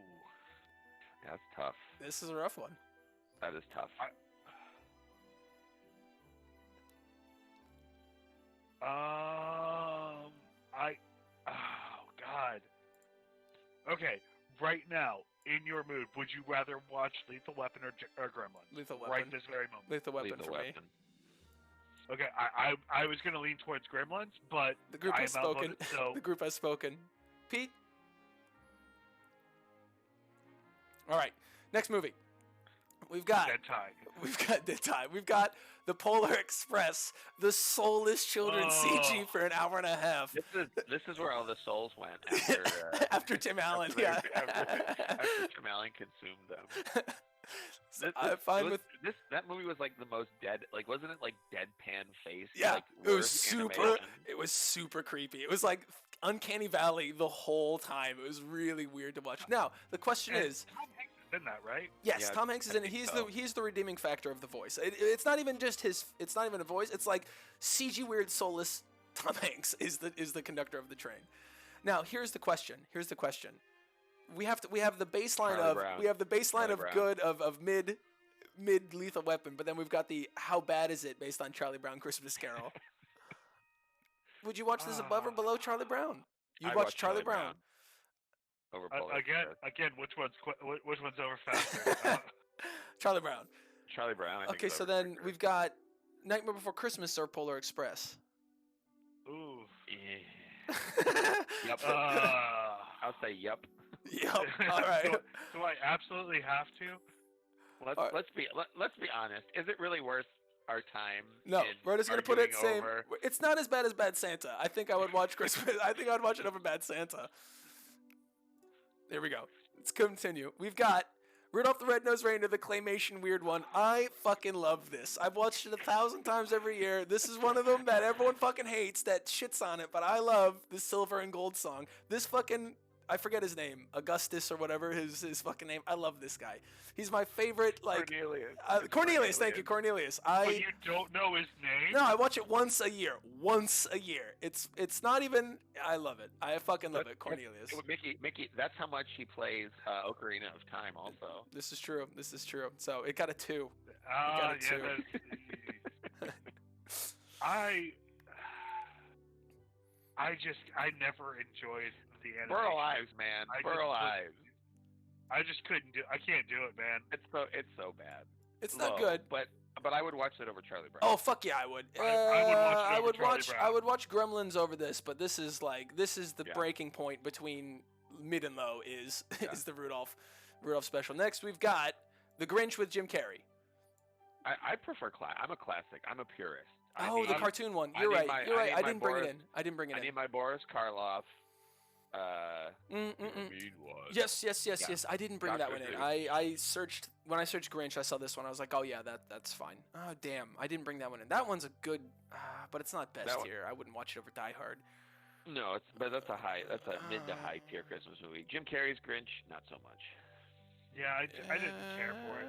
Speaker 2: that's tough.
Speaker 1: This is a rough one.
Speaker 2: That is tough.
Speaker 3: Oh God. Okay, right now, in your mood, would you rather watch Lethal Weapon or Gremlins?
Speaker 1: Lethal Weapon.
Speaker 3: Right this very moment.
Speaker 1: Lethal Weapon for me.
Speaker 3: Okay, I was gonna lean towards Gremlins, but
Speaker 1: the group has spoken.
Speaker 3: So...
Speaker 1: The group has spoken. Pete. All right, next movie. We've got
Speaker 3: Dead Time.
Speaker 1: We've got the Polar Express, the soulless children CG for an hour and a half.
Speaker 2: This is where all the souls went after
Speaker 1: after Tim Allen.
Speaker 2: After Tim Allen consumed them.
Speaker 1: So I'm fine with
Speaker 2: this. That movie was like the most dead. Like, wasn't it like deadpan face?
Speaker 1: Yeah,
Speaker 2: like,
Speaker 1: it was super.
Speaker 2: Animation?
Speaker 1: It was super creepy. It was like Uncanny Valley the whole time. It was really weird to watch. Now the question is.
Speaker 3: In that, right?
Speaker 1: Yes,
Speaker 2: yeah,
Speaker 1: Tom Hanks is in it. He's the redeeming factor of the voice. It's not even just his. It's not even a voice. It's like CG weird soulless Tom Hanks is the conductor of the train. Now here's the question. We have the baseline of good of mid Lethal Weapon, but then we've got the how bad is it based on Charlie Brown Christmas Carol. Would you watch this above or below Charlie Brown? You watch Charlie Brown.
Speaker 2: Over
Speaker 3: again, which one's over faster?
Speaker 1: Charlie Brown.
Speaker 2: Charlie Brown.
Speaker 1: Okay, so then we've got Nightmare Before Christmas or Polar Express.
Speaker 3: Ooh.
Speaker 2: Yeah. Yep. I'll say yep.
Speaker 1: Yep. All right.
Speaker 3: Do I absolutely have to?
Speaker 2: Let's be honest. Is it really worth our time?
Speaker 1: No, we're just gonna put it same. It's not as bad as Bad Santa. I think I would watch Christmas. I think I would watch it over Bad Santa. There we go. Let's continue. We've got Rudolph the Red-Nosed Reindeer, the claymation weird one. I fucking love this. I've watched it 1,000 times every year. This is one of them that everyone fucking hates, that shits on it, but I love the silver and gold song. This fucking, I forget his name, Augustus or whatever his fucking name. I love this guy. He's my favorite, like... Cornelius, thank you, Cornelius.
Speaker 3: But you don't know his name?
Speaker 1: No, I watch it once a year. It's not even... I love it. I fucking love it, Cornelius.
Speaker 2: Mickey, that's how much he plays Ocarina of Time also.
Speaker 1: This is true. So it got a 2.
Speaker 3: I never enjoyed the animation.
Speaker 2: Burl Ives, man. Burl Ives.
Speaker 3: I just couldn't do. I can't do it, man.
Speaker 2: It's so bad.
Speaker 1: It's not good,
Speaker 2: but I would watch it over Charlie Brown.
Speaker 1: Oh fuck yeah, I would. I would watch Gremlins over this, but this is the breaking point between mid and low is the Rudolph special. Next we've got The Grinch with Jim Carrey.
Speaker 2: I prefer I'm a classic. I'm a purist.
Speaker 1: Oh, the cartoon one. You're right. I didn't bring it in. I
Speaker 2: need my Boris Karloff.
Speaker 1: Yes. I didn't bring that one in. I searched when I searched Grinch. I saw this one. I was like, oh yeah, that's fine. Oh damn, I didn't bring that one in. That one's a good, but it's not best tier. I wouldn't watch it over Die Hard.
Speaker 2: No, but that's a mid to high tier Christmas movie. Jim Carrey's Grinch, not so much.
Speaker 3: Yeah, I didn't care for
Speaker 1: it.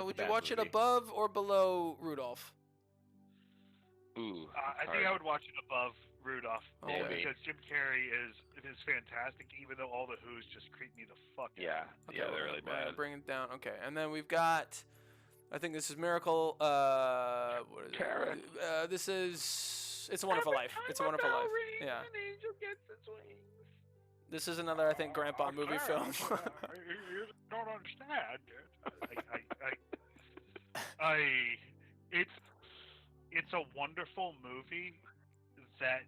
Speaker 1: Would you watch it above or below Rudolph?
Speaker 2: Ooh.
Speaker 3: I think I would watch it above Rudolph.
Speaker 1: Okay.
Speaker 3: Because Jim Carrey is fantastic, even though all the Who's just creep me the fuck out.
Speaker 2: Yeah, they're really bad.
Speaker 1: Bring it down. Okay, and then we've got, I think this is Miracle. What is
Speaker 2: Karen.
Speaker 1: it? This is It's a Wonderful Life. It's a Wonderful Life. Yeah.
Speaker 2: An angel gets its wings.
Speaker 1: This is another, I think, Grandpa movie film.
Speaker 3: You don't understand. It's a wonderful movie that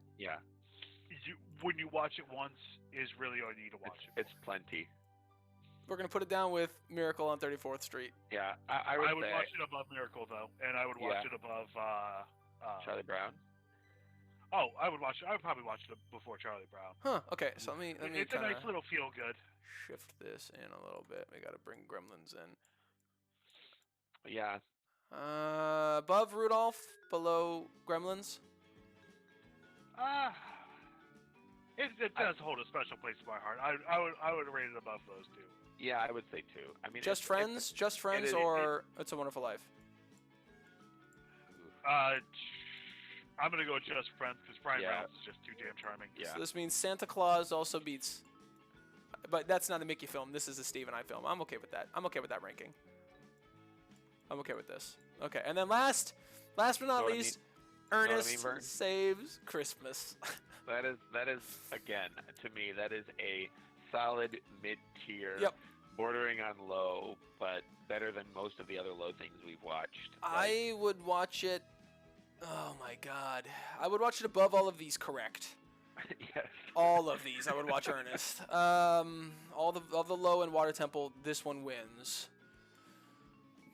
Speaker 3: when you watch it once is really all you need to watch it.
Speaker 2: It's plenty.
Speaker 1: We're gonna put it down with Miracle on 34th Street.
Speaker 2: Yeah, I would
Speaker 3: watch it above Miracle though, and I would watch it above
Speaker 2: Charlie Brown.
Speaker 3: Oh, I would probably watch it before Charlie Brown.
Speaker 1: Huh. Okay, so let me.
Speaker 3: It's a nice little feel good.
Speaker 1: Shift this in a little bit. We gotta bring Gremlins in.
Speaker 2: Yeah.
Speaker 1: Above Rudolph, below Gremlins.
Speaker 3: It does hold a special place in my heart. I would rate it above those two.
Speaker 2: Yeah, I would say two. I mean,
Speaker 1: Just Friends, or It's a Wonderful Life.
Speaker 3: I'm gonna go Just Friends because Brian Reynolds is just too damn charming.
Speaker 2: Yeah.
Speaker 1: So this means Santa Claus also beats, but that's not a Mickey film. This is a Steve and I film. I'm okay with that. I'm okay with that ranking. I'm okay with this. Okay, and then last but not least, Ernest Saves Christmas.
Speaker 2: That is again, to me, that is a solid mid-tier, bordering on low, but better than most of the other low things we've watched.
Speaker 1: I would watch it. Oh my God, I would watch it above all of these. Correct.
Speaker 2: Yes.
Speaker 1: All of these, I would watch Ernest. All the low and Water Temple. This one wins.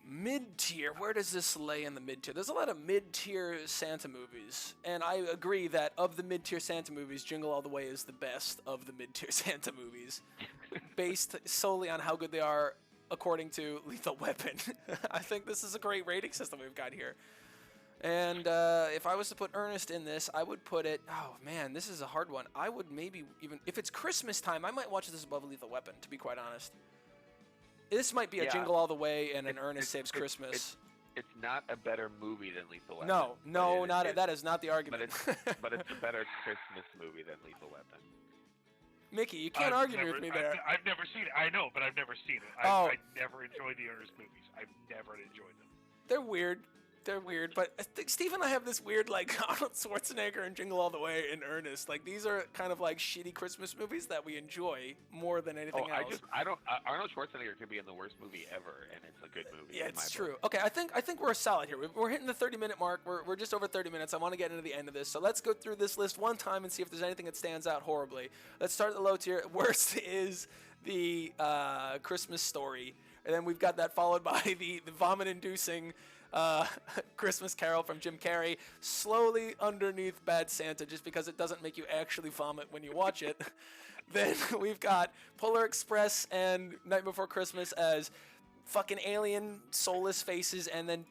Speaker 1: Mid-tier, where does this lay in the mid-tier? There's a lot of mid-tier Santa movies, and I agree that of the mid-tier Santa movies, Jingle All the Way is the best of the mid-tier Santa movies, based solely on how good they are according to Lethal Weapon. I think this is a great rating system we've got here. And if I was to put Ernest in this, I would put it, oh man, this is a hard one. I would maybe even, if it's Christmas time, I might watch this above Lethal Weapon, to be quite honest. This might be a Jingle All the Way and an Ernest Saves Christmas.
Speaker 2: It's not a better movie than Lethal Weapon.
Speaker 1: No, that is not the argument.
Speaker 2: But it's a better Christmas movie than Lethal Weapon.
Speaker 1: Mickey, you can't argue with me there.
Speaker 3: I've never seen it. I know, but I've never seen it. I never enjoyed the Ernest movies. I've never enjoyed them.
Speaker 1: They're weird. They're weird, but I think Steve and I have this weird, like, Arnold Schwarzenegger and Jingle All the Way and Ernest. Like, these are kind of like shitty Christmas movies that we enjoy more than anything else.
Speaker 2: Arnold Schwarzenegger could be in the worst movie ever, and it's a good movie.
Speaker 1: Yeah, it's true. Okay, I think we're solid here. We're hitting the 30-minute mark. We're just over 30 minutes. I want to get into the end of this, so let's go through this list one time and see if there's anything that stands out horribly. Let's start at the low tier. Worst is the Christmas Story, and then we've got that followed by the vomit-inducing Christmas Carol from Jim Carrey, slowly underneath Bad Santa, just because it doesn't make you actually vomit when you watch it. Then we've got Polar Express and Night Before Christmas as fucking alien soulless faces, and then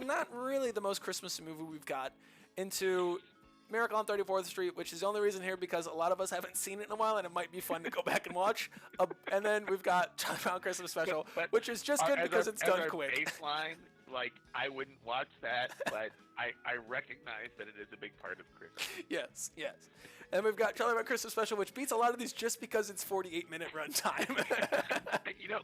Speaker 1: not really the most Christmas movie we've got, into Miracle on 34th Street, which is the only reason here because a lot of us haven't seen it in a while, and it might be fun to go back and watch. And then we've got Charlie Brown Christmas Special, which is just good because it's done quick.
Speaker 2: Baseline, like, I wouldn't watch that, but I recognize that it is a big part of Christmas.
Speaker 1: Yes. And we've got Charlie Brown Christmas Special, which beats a lot of these just because it's 48-minute runtime.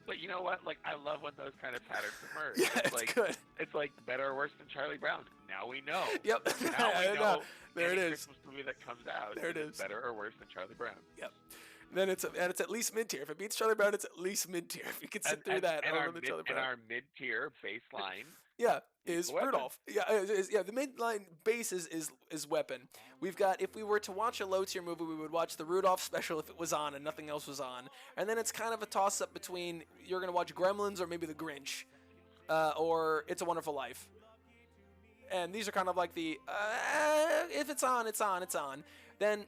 Speaker 2: But you know what? Like, I love when those kind of patterns emerge.
Speaker 1: Yeah, it's like, good.
Speaker 2: It's like better or worse than Charlie Brown. Now we know.
Speaker 1: Yep.
Speaker 2: Now we know.
Speaker 1: There it is.
Speaker 2: Christmas movie that comes out.
Speaker 1: There it is.
Speaker 2: Better or worse than Charlie Brown.
Speaker 1: Yep. Then it's at least mid-tier. If it beats Charlie Brown, it's at least mid-tier. If you can sit through that, over the Charlie Brown.
Speaker 2: And our mid-tier baseline.
Speaker 1: Yeah, is Rudolph. Yeah, the midline base is Weapon. We've got, if we were to watch a low-tier movie, we would watch the Rudolph Special if it was on and nothing else was on. And then it's kind of a toss-up between you're going to watch Gremlins or maybe The Grinch, or It's a Wonderful Life. And these are kind of like the if it's on, it's on, it's on. Then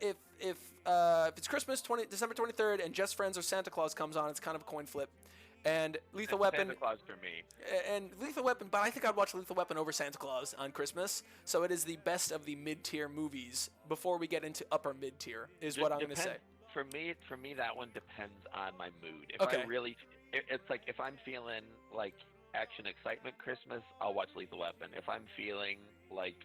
Speaker 1: if it's Christmas, December 23rd, and Just Friends or Santa Claus comes on, it's kind of a coin flip. And Lethal Weapon.
Speaker 2: Santa Claus for me.
Speaker 1: And Lethal Weapon, but I think I'd watch Lethal Weapon over Santa Claus on Christmas. So it is the best of the mid-tier movies before we get into upper mid-tier, is what I'm going to say.
Speaker 2: For me, that one depends on my mood. If
Speaker 1: Okay.
Speaker 2: It's like if I'm feeling like action, excitement, Christmas, I'll watch Lethal Weapon. If I'm feeling like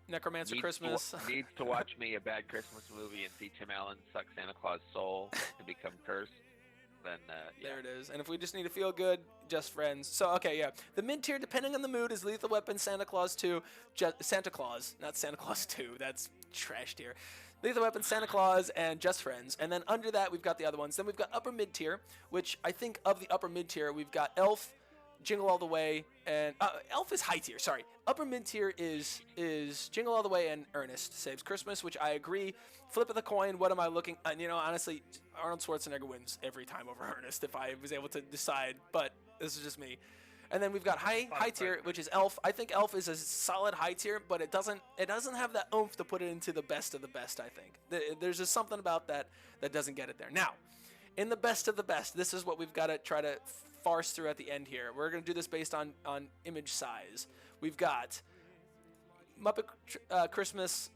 Speaker 1: Necromancer Christmas.
Speaker 2: needs to watch me a bad Christmas movie and see Tim Allen suck Santa Claus' soul and become cursed, then yeah.
Speaker 1: There it is. And if we just need to feel good, Just Friends. So, okay, yeah. The mid-tier, depending on the mood, is Lethal Weapon, Santa Claus 2, Santa Claus, not Santa Claus 2. That's trash tier. Lethal Weapon, Santa Claus, and Just Friends. And then under that, we've got the other ones. Then we've got upper mid-tier, which I think of the upper mid-tier, we've got Elf, Jingle All the Way, and Elf is high tier. Sorry, upper mid tier is Jingle All the Way and Ernest Saves Christmas, which I agree. Flip of the coin. What am I looking? Honestly, Arnold Schwarzenegger wins every time over Ernest if I was able to decide. But this is just me. And then we've got high tier, which is Elf. I think Elf is a solid high tier, but it doesn't have that oomph to put it into the best of the best. I think there's just something about that doesn't get it there. Now, in the best of the best, this is what we've got to try to farce through at the end here. We're going to do this based on image size. We've got Muppet Christmas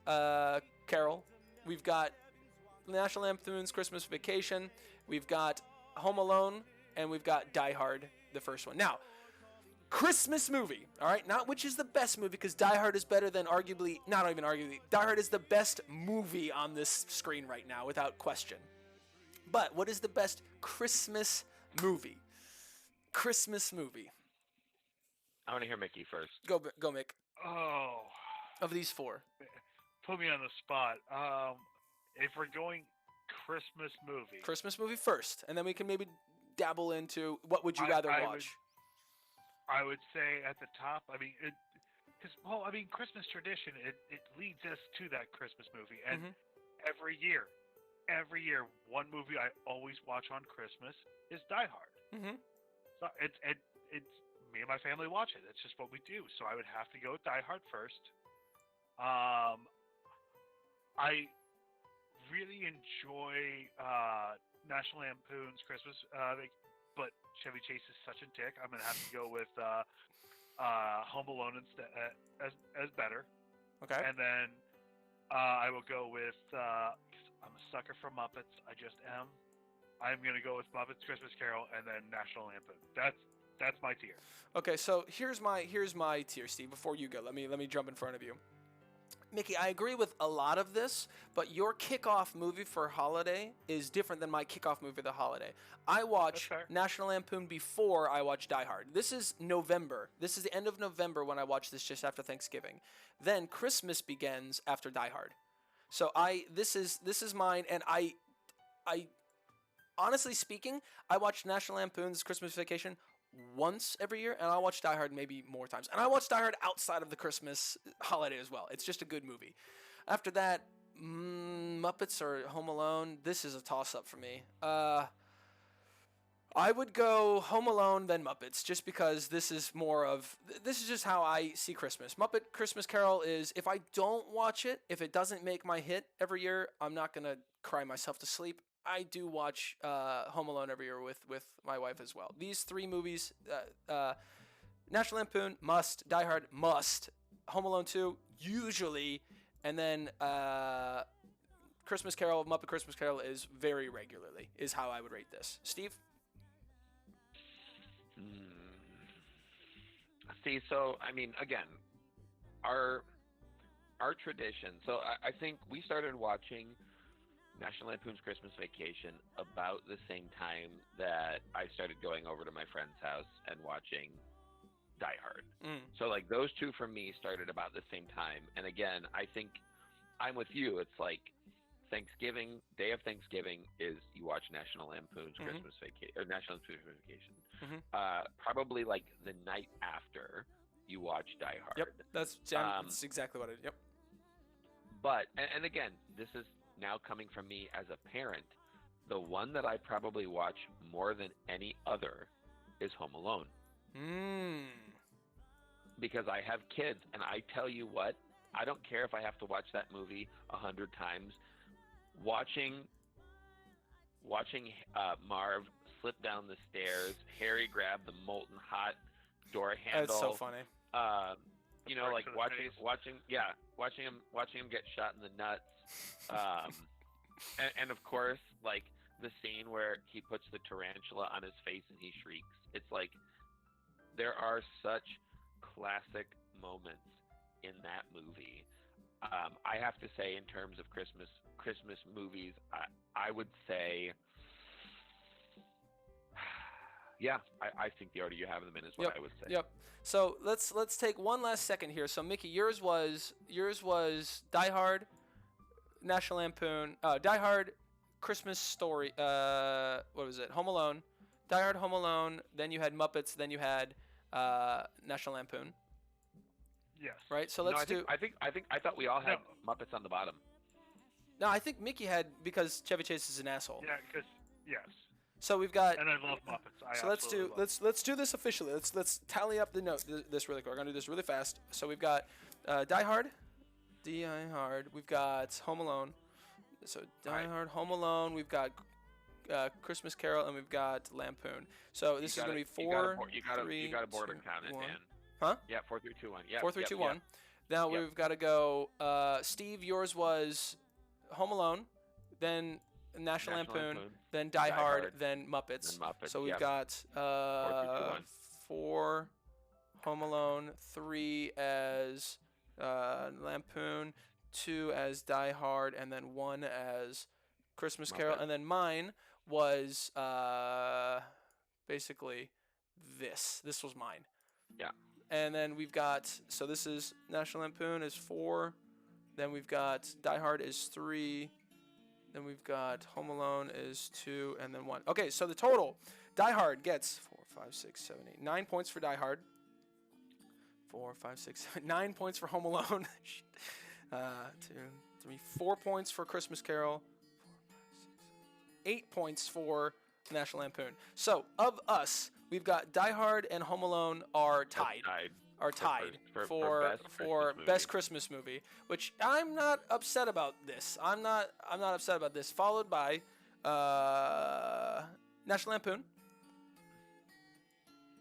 Speaker 1: Carol. We've got National Lampoon's Christmas Vacation. We've got Home Alone, and we've got Die Hard, the first one. Now, Christmas movie, all right? Not which is the best movie, because Die Hard is better than not even arguably, Die Hard is the best movie on this screen right now, without question. But what is the best Christmas movie? Christmas movie.
Speaker 2: I want to hear Mickey first.
Speaker 1: Go, Mick.
Speaker 3: Oh.
Speaker 1: Of these four.
Speaker 3: Put me on the spot. If we're going Christmas movie.
Speaker 1: Christmas movie first, and then we can maybe dabble into what would you rather watch.
Speaker 3: I would say at the top, Christmas tradition, it leads us to that Christmas movie. And every year, one movie I always watch on Christmas is Die Hard.
Speaker 1: Mm-hmm.
Speaker 3: So it's me and my family watch it. It's just what we do. So I would have to go with Die Hard first. I really enjoy National Lampoon's Christmas, but Chevy Chase is such a dick. I'm gonna have to go with Home Alone instead as better.
Speaker 1: Okay.
Speaker 3: And then I will go with. 'Cause I'm a sucker for Muppets. I just am. I'm gonna go with Muppets Christmas Carol and then National Lampoon. That's my tier. Okay,
Speaker 1: so here's my tier, Steve. Before you go, let me jump in front of you. Mickey, I agree with a lot of this, but your kickoff movie for holiday is different than my kickoff movie for the holiday. I watch National Lampoon before I watch Die Hard. This is November. This is the end of November when I watch this, just after Thanksgiving. Then Christmas begins after Die Hard. So this is mine, and I honestly speaking, I watch National Lampoon's Christmas Vacation once every year, and I watch Die Hard maybe more times. And I watch Die Hard outside of the Christmas holiday as well. It's just a good movie. After that, Muppets or Home Alone, this is a toss-up for me. I would go Home Alone, then Muppets, just because this is just how I see Christmas. Muppet Christmas Carol is, if I don't watch it, if it doesn't make my hit every year, I'm not going to cry myself to sleep. I do watch Home Alone every year with my wife as well. These three movies, National Lampoon, must. Die Hard, must. Home Alone 2, usually. And then Christmas Carol, Muppet Christmas Carol is very regularly, is how I would rate this. Steve?
Speaker 2: See, so, again, our tradition. So I think we started watching National Lampoon's Christmas Vacation about the same time that I started going over to my friend's house and watching Die Hard. So like those two for me started about the same time. And again, I think I'm with you. It's like Thanksgiving, day of Thanksgiving is you watch National Lampoon's Christmas Vacation or National Lampoon's Christmas Vacation. Probably like the night after you watch Die Hard.
Speaker 1: Yep, that's exactly what it is. Yep.
Speaker 2: But and again, this is now coming from me as a parent, the one that I probably watch more than any other is Home Alone. because I have kids, and I tell you what, I don't care if I have to watch that movie 100 times. Watching Marv slip down the stairs, Harry grab the molten hot door handle.
Speaker 1: That's so funny.
Speaker 2: You know, like watching him get shot in the nuts. And of course, like the scene where he puts the tarantula on his face and he shrieks. It's like there are such classic moments in that movie. I have to say, in terms of Christmas movies, I would say, yeah, I think the order you have them in is what I would say.
Speaker 1: Yep. So let's take one last second here. So Mickey, yours was Die Hard, National Lampoon, Die Hard, Christmas Story. What was it? Home Alone, Die Hard, Home Alone. Then you had Muppets. Then you had National Lampoon.
Speaker 3: Yes.
Speaker 1: Right. So let's do.
Speaker 2: I thought we all had Muppets on the bottom.
Speaker 1: No, I think Mickey had, because Chevy Chase is an asshole.
Speaker 3: Yeah, because yes.
Speaker 1: So we've got.
Speaker 3: And I love Muppets.
Speaker 1: So let's do this officially. Let's tally up the note. This really quick. We're gonna do this really fast. So we've got Die Hard. We've got Home Alone. So Die Hard, Home Alone. We've got Christmas Carol, and we've got Lampoon. So this is gonna be 4, 3,
Speaker 2: You got a border count it,
Speaker 1: 1.
Speaker 2: man.
Speaker 1: Huh?
Speaker 2: Yeah, 4, 3, 2, 1. Yeah.
Speaker 1: 4, 3, 2, 1. Now we've got to go. Steve, yours was Home Alone, then National Lampoon, then Die Hard, then Muppets. So we've got 4 Home Alone, 3 as Lampoon, 2 as Die Hard, and then 1 as Christmas Carol. And then mine was basically this. This was mine.
Speaker 2: Yeah.
Speaker 1: And then we've got, so this is National Lampoon is 4. Then we've got Die Hard is 3. Then we've got Home Alone is 2, and then 1. Okay, so the total, Die Hard gets 4, 5, 6, 7, 8, 9 points for Die Hard. 4, 5, 6, 7, 9 points for Home Alone. 2, 3, 4 points for Christmas Carol. 4, 5, 6, 7, 8 points for National Lampoon. So of us, we've got Die Hard and Home Alone are tied. For best Christmas movie, which I'm not upset about this. I'm not upset about this. Followed by National Lampoon,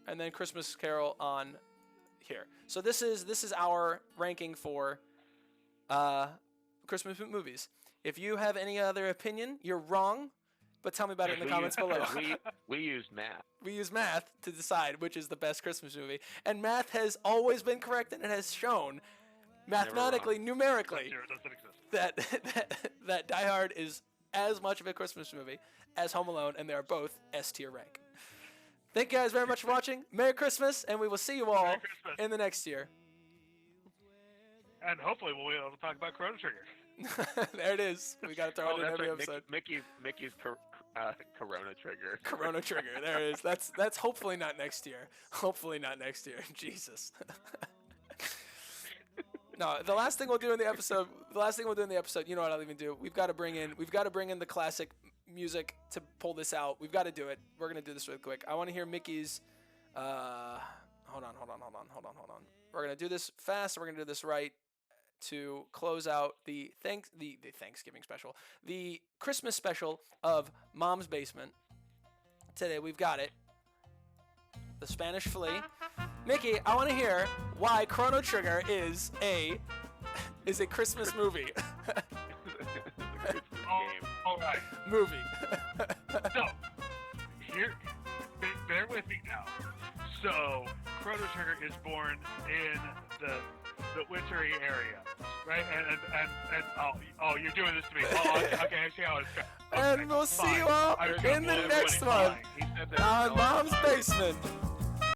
Speaker 1: and then Christmas Carol on here. So this is our ranking for Christmas movies. If you have any other opinion, you're wrong. But tell me about it in the comments below.
Speaker 2: We use math.
Speaker 1: We use math to decide which is the best Christmas movie. And math has always been correct, and it has shown mathematically, numerically, that Die Hard is as much of a Christmas movie as Home Alone, and they are both S-tier rank. Thank you guys very much for watching. Merry Christmas, and we will see you all in the next year.
Speaker 3: And hopefully we'll be able to talk about Chrono Trigger.
Speaker 1: There it is. We got to throw it in every episode.
Speaker 2: Mickey's Corona Trigger.
Speaker 1: Corona Trigger. There it is. That's hopefully not next year. Hopefully not next year. Jesus. No, the last thing we'll do in the episode. You know what I'll even do? We've got to bring in the classic music to pull this out. We've got to do it. We're gonna do this really quick. I want to hear Mickey's. Hold on. We're gonna do this fast. We're gonna do this right. To close out the Thanksgiving special, the Christmas special of Mom's Basement. Today we've got it. The Spanish Flea. Mickey, I want to hear why Chrono Trigger is a Christmas movie.
Speaker 3: All right.
Speaker 1: Movie.
Speaker 3: So, here, bear with me now. So, Chrono Trigger is born in the wintry area, right? And you're doing this to me. Okay, I see how it's going.
Speaker 1: And we'll see you all in the next one on Mom's Basement.